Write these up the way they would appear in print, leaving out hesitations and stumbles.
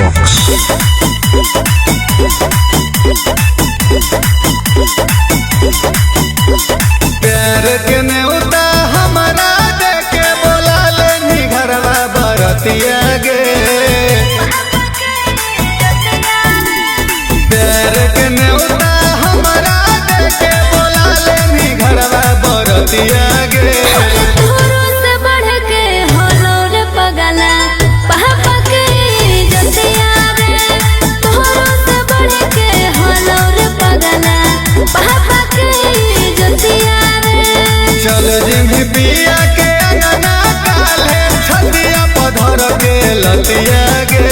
Box. प्यार के नेउता हमारा देके बोला लेनी घरवा बरतिया गे। प्यार के नेउता हमारा देके बोला लेनी घरवा बरतिया गे। चल जिम्ही पिया के अंगना काले छतिया पधर के लतिया गे।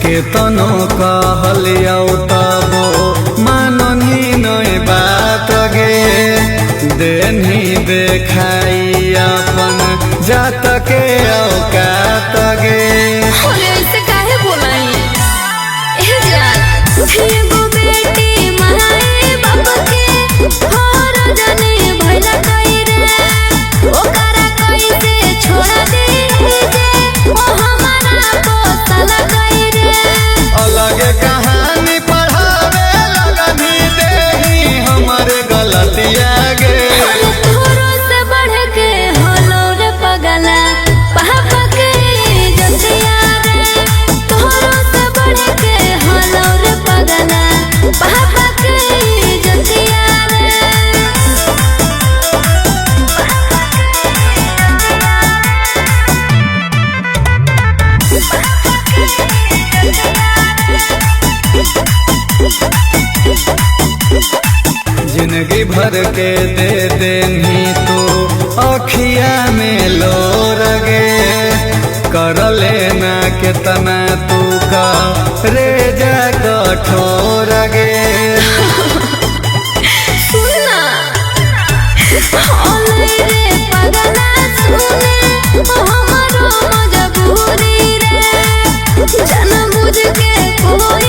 केतनो कहलियौ तबो माननी नय बात गे। देनी देखाई अपन जात के औकात गे। अलगे कहानी पढ़ावे लगनी देही हमरे गलतिया गे। जिंदगी भर के दे देनी तू अखिया में लो रगे। कर लेना कितना तू का रे जा कठोर गे। जानबूझ के कोई